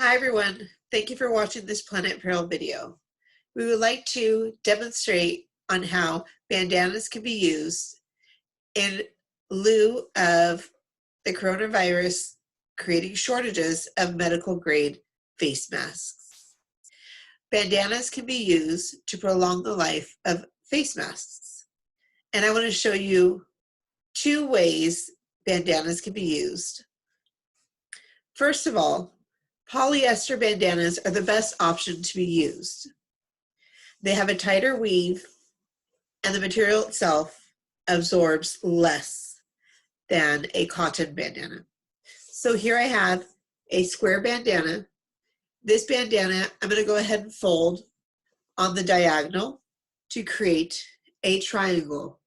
Hi everyone, thank you for watching this Planet Apparel video. We would like to demonstrate on how bandanas can be used in lieu of the coronavirus creating shortages of medical grade face masks. Bandanas can be used to prolong the life of face masks. And I want to show you two ways bandanas can be used. First of all, polyester bandanas are the best option to be used. They have a tighter weave and the material itself absorbs less than a cotton bandana. So here I have a square bandana. This bandana, I'm going to go ahead and fold on the diagonal to create a triangle.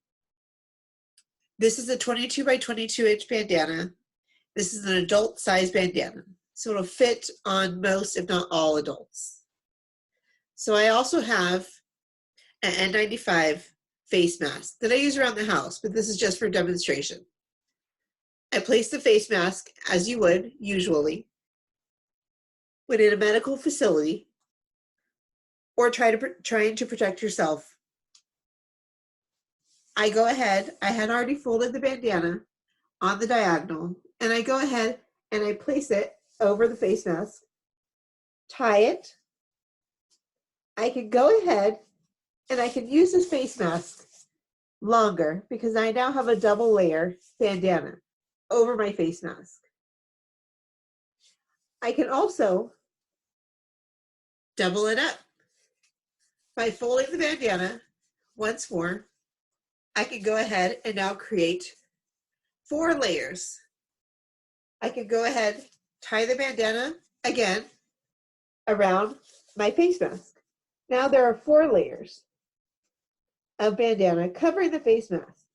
This is a 22 by 22 inch bandana. This is an adult size bandana. So it'll fit on most, if not all, adults. So I also have an N95 face mask that I use around the house, but this is just for demonstration. I place the face mask as you would usually when in a medical facility or trying to protect yourself. I go ahead, I had already folded the bandana on the diagonal, and I go ahead and I place it over the face mask, tie it. I can go ahead and I can use this face mask longer because I now have a double layer bandana over my face mask. I can also double it up. By folding the bandana once more, I can go ahead and now create 4 layers. I can go ahead, tie the bandana again around my face mask. Now there are 4 layers of bandana covering the face mask.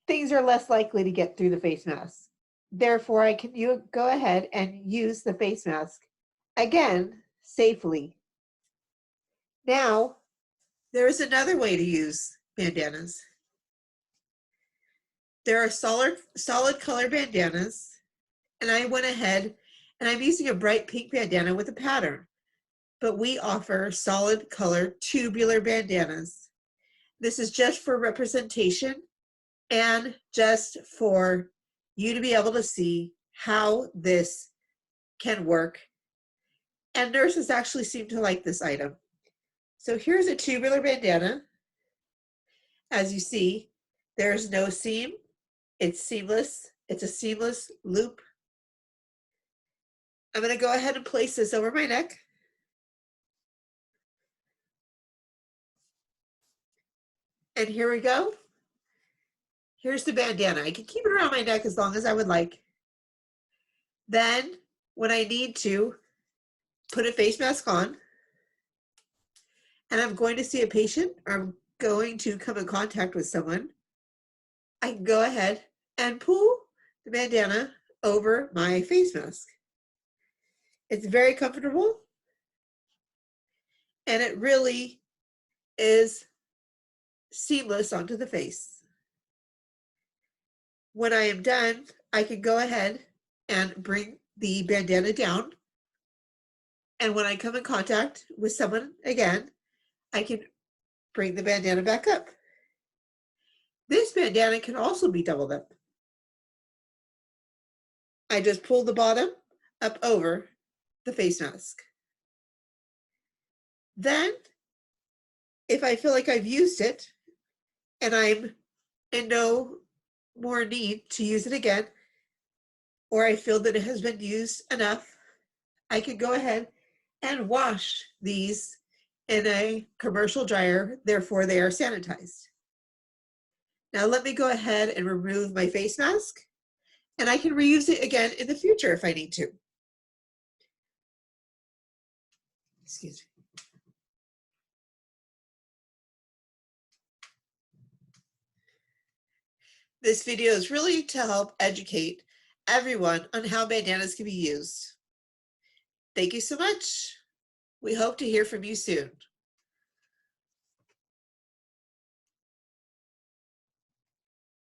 Things are less likely to get through the face mask. Therefore, I can go ahead and use the face mask again safely. Now, there is another way to use bandanas. There are solid color bandanas, and I went ahead and I'm using a bright pink bandana with a pattern, but we offer solid color tubular bandanas. This is just for representation and just for you to be able to see how this can work. And nurses actually seem to like this item. So here's a tubular bandana. As you see, there's no seam. It's seamless. It's a seamless loop. I'm going to go ahead and place this over my neck. And here we go. Here's the bandana. I can keep it around my neck as long as I would like. Then, when I need to, put a face mask on, and I'm going to see a patient or I'm going to come in contact with someone, I can go ahead and pull the bandana over my face mask. It's very comfortable, and it really is seamless onto the face. When I am done, I can go ahead and bring the bandana down, and when I come in contact with someone again, I can bring the bandana back up. This bandana can also be doubled up. I just pull the bottom up over the face mask. Then, if I feel like I've used it and I'm in no more need to use it again, or I feel that it has been used enough, I can go ahead and wash these in a commercial dryer, therefore they are sanitized. Now let me go ahead and remove my face mask, and I can reuse it again in the future if I need to. Excuse me. This video is really to help educate everyone on how bandanas can be used. Thank you so much. We hope to hear from you soon.